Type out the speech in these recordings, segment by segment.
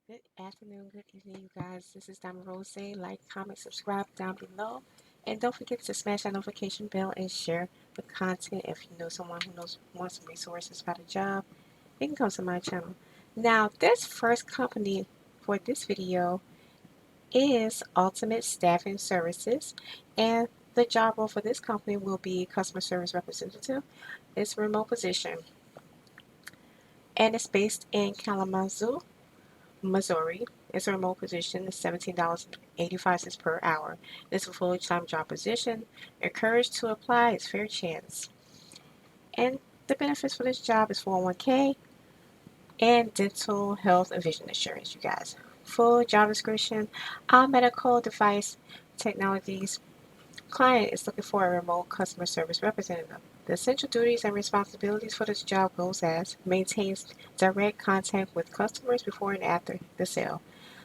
Good afternoon, good evening, you guys. This is Diamond Rose. Like, comment, subscribe down below. And don't forget to smash that notification bell and share the content. If you know someone who wants some resources about a job, they can come to my channel. Now, this first company for this video is Ultimate Staffing Services. And the job role for this company will be customer service representative. It's a remote position. And it's based in Kalamazoo, Missouri. It's a remote position. It's $17.85 per hour. It's a full-time job position. Encouraged to apply. It's fair chance. And the benefits for this job is 401k and dental health and vision insurance, you guys. Full job description. Our medical device technologies client is looking for a remote customer service representative. The essential duties and responsibilities for this job goes as maintains direct contact with customers before and after the sale.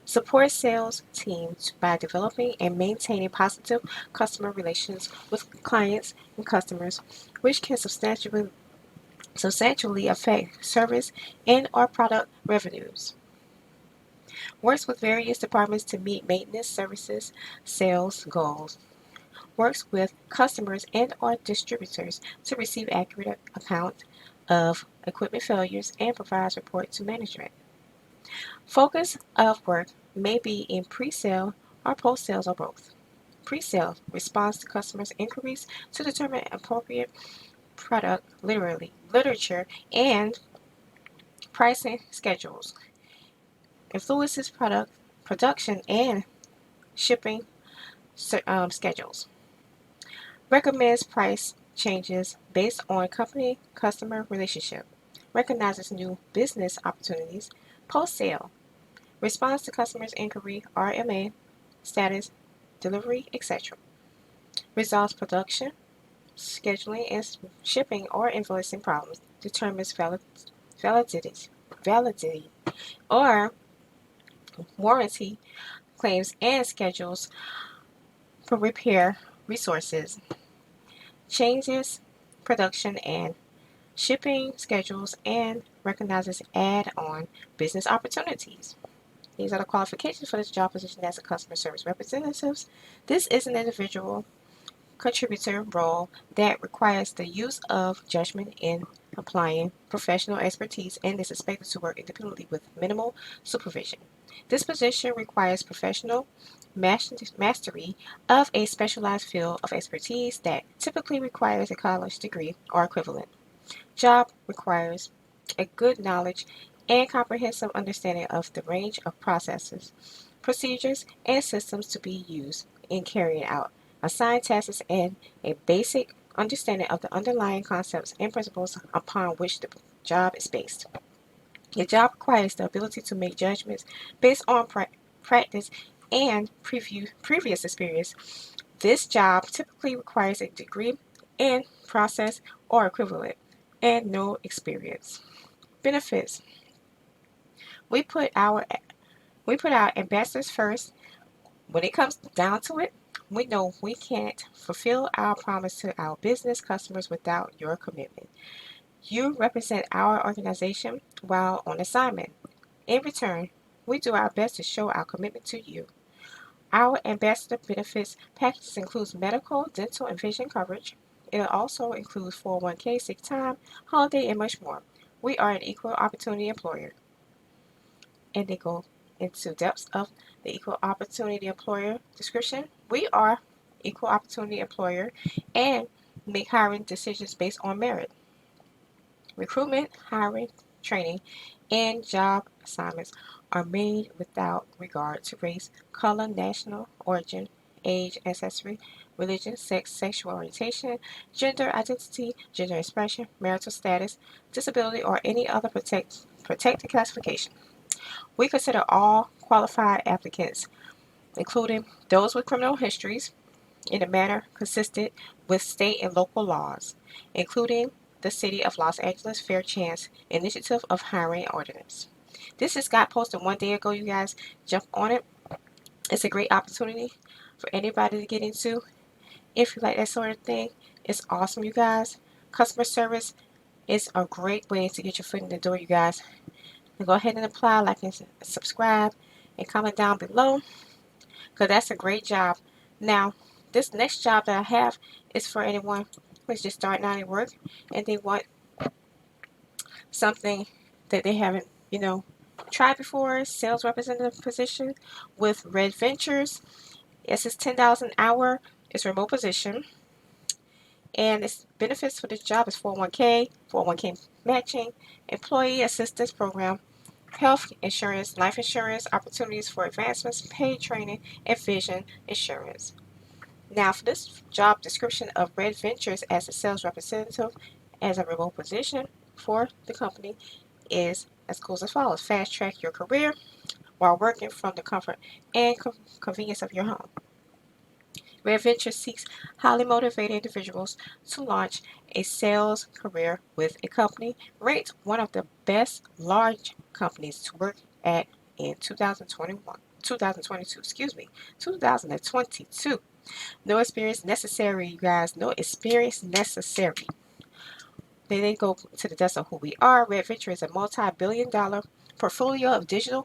Support sales teams by developing and maintaining positive customer relations with clients and customers, which can substantially affect service and or product revenues. Works with various departments to meet maintenance, services, sales goals. Works with customers and or distributors to receive accurate account of equipment failures and provides report to management. Focus of work may be in pre-sale or post-sales or both. Pre-sale responds to customers' inquiries to determine appropriate product literature and pricing schedules. Influences production and shipping schedules. Recommends price changes based on company-customer relationship. Recognizes new business opportunities post-sale. Responds to customers' inquiry, RMA, status, delivery, etc. Resolves production, scheduling, and shipping or invoicing problems. Determines validity, validity or warranty claims and schedules for repair resources. Changes production and shipping schedules and recognizes add-on business opportunities. These are the qualifications for this job position as a customer service representative. This is an individual contributor role that requires the use of judgment in applying professional expertise and is expected to work independently with minimal supervision. This position requires professional mastery of a specialized field of expertise that typically requires a college degree or equivalent. Job requires a good knowledge and comprehensive understanding of the range of processes, procedures, and systems to be used in carrying out assigned tasks and a basic understanding of the underlying concepts and principles upon which the job is based. The job requires the ability to make judgments based on practice and previous experience. This job typically requires a degree in process or equivalent and no experience. Benefits. We put our we put our ambassadors first. When it comes down to it, we know we can't fulfill our promise to our business customers without your commitment. You represent our organization while on assignment. In return, we do our best to show our commitment to you. Our ambassador benefits packages includes medical, dental, and vision coverage. It also includes 401k, sick time, holiday, and much more. We are an equal opportunity employer. And they go into depths of the equal opportunity employer description. We are equal opportunity employer and make hiring decisions based on merit. Recruitment, hiring, training, and job assignments are made without regard to race, color, national origin, age, ancestry, religion, sex, sexual orientation, gender identity, gender expression, marital status, disability, or any other protected classification. We consider all qualified applicants, including those with criminal histories, in a manner consistent with state and local laws, including the City of Los Angeles Fair Chance Initiative of Hiring Ordinance. This just got posted 1 day ago, you guys. Jump on it. It's a great opportunity for anybody to get into. If you like that sort of thing, it's awesome, you guys. Customer service is a great way to get your foot in the door, you guys. And go ahead and apply, like and subscribe, and comment down below because that's a great job. Now, this next job that I have is for anyone who's just starting out at work and they want something that they haven't, tried before. Sales representative position with Red Ventures. Yes, it's $10 an hour. It's a remote position. And its benefits for this job is 401k, 401k matching, employee assistance program, health insurance, life insurance, opportunities for advancements, paid training, and vision insurance. Now, for this job description of Red Ventures as a sales representative as a remote position for the company is as goes as follows: fast track your career while working from the comfort and convenience of your home. Red Venture seeks highly motivated individuals to launch a sales career with a company ranked one of the best large companies to work at in 2022, 2022. No experience necessary, you guys. No experience necessary. They then go to the depths of who we are. Red Venture is a multi-billion-dollar portfolio of digital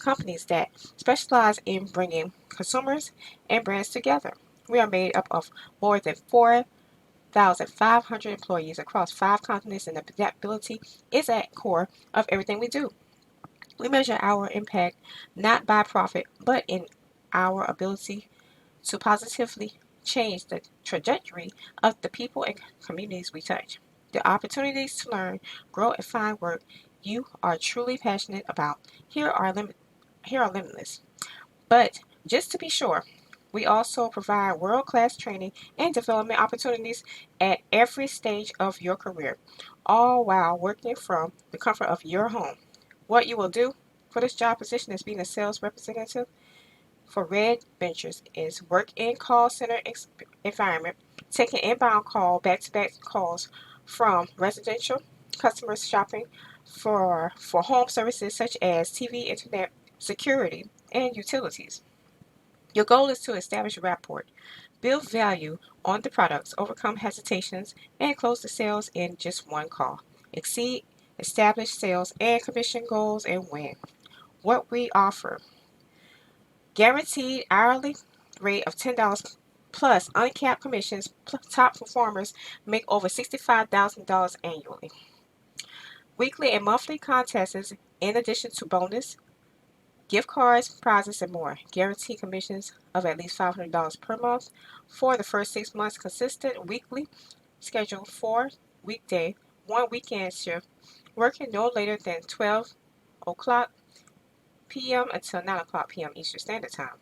companies that specialize in bringing consumers and brands together. We are made up of more than 4,500 employees across 5 continents, and adaptability is at the core of everything we do. We measure our impact not by profit, but in our ability to positively change the trajectory of the people and communities we touch. The opportunities to learn, grow, and find work you are truly passionate about here are limitless. But just to be sure, we also provide world-class training and development opportunities at every stage of your career, all while working from the comfort of your home. What you will do for this job position as being a sales representative for Red Ventures is work in call center environment, taking inbound back-to-back calls from residential customers shopping for home services such as TV, internet, security, and utilities. Your goal is to establish a rapport, build value on the products, overcome hesitations, and close the sales in just one call. Exceed established sales and commission goals and win. What we offer: guaranteed hourly rate of $10 plus uncapped commissions. Top performers make over $65,000 annually. Weekly and monthly contests in addition to bonus, gift cards, prizes, and more. Guaranteed commissions of at least $500 per month for the first 6 months. Consistent weekly schedule, 4 weekday, 1 weekend shift. Working no later than 12 o'clock p.m. until 9 o'clock p.m. Eastern Standard Time.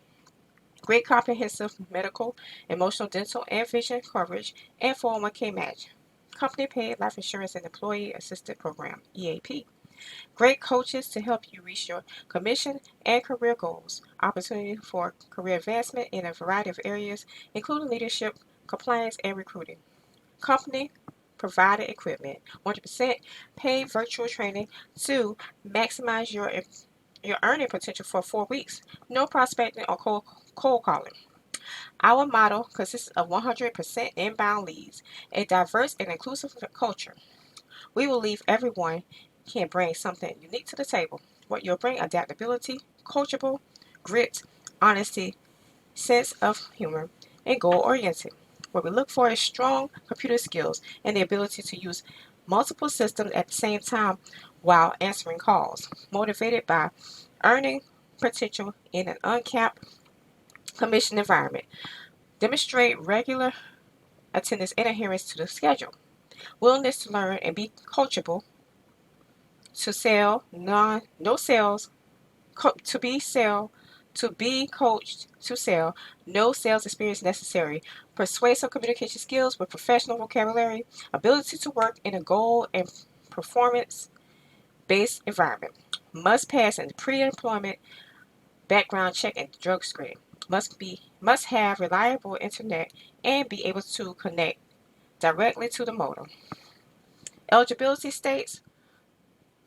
Great comprehensive medical, emotional, dental, and vision coverage, and 401k match. Company paid life insurance and employee assistance program, EAP. Great coaches to help you reach your commission and career goals. Opportunity for career advancement in a variety of areas, including leadership, compliance, and recruiting. Company provided equipment. 100% paid virtual training to maximize your earning potential for 4 weeks. No prospecting or cold calling. Our model consists of 100% inbound leads, a diverse and inclusive culture. We believe everyone can bring something unique to the table. What you'll bring: adaptability, coachable, grit, honesty, sense of humor, and goal oriented. What we look for is strong computer skills and the ability to use multiple systems at the same time while answering calls. Motivated by earning potential in an uncapped commission environment. Demonstrate regular attendance and adherence to the schedule. Willingness to learn and be coachable. To sell, no sales, to be coached to sell, no sales experience necessary. Persuasive communication skills with professional vocabulary, ability to work in a goal and performance based environment. Must pass in pre-employment background check and drug screen. Must have reliable internet and be able to connect directly to the modem. Eligibility states: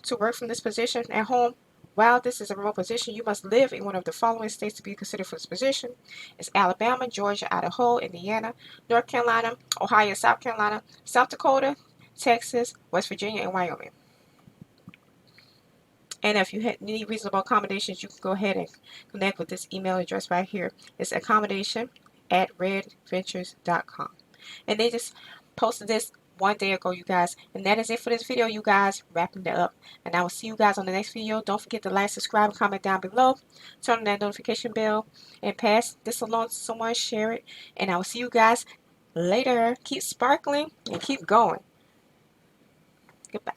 to work from this position at home. While this is a remote position, you must live in one of the following states to be considered for this position: it's Alabama, Georgia, Idaho, Indiana, North Carolina, Ohio, South Carolina, South Dakota, Texas, West Virginia, and Wyoming. And if you need reasonable accommodations, you can go ahead and connect with this email address right here. It's accommodation@redventures.com. And they just posted this 1 day ago, you guys. And that is it for this video, you guys. Wrapping it up. And I will see you guys on the next video. Don't forget to like, subscribe, and comment down below. Turn on that notification bell and pass this along to someone. Share it. And I will see you guys later. Keep sparkling and keep going. Goodbye.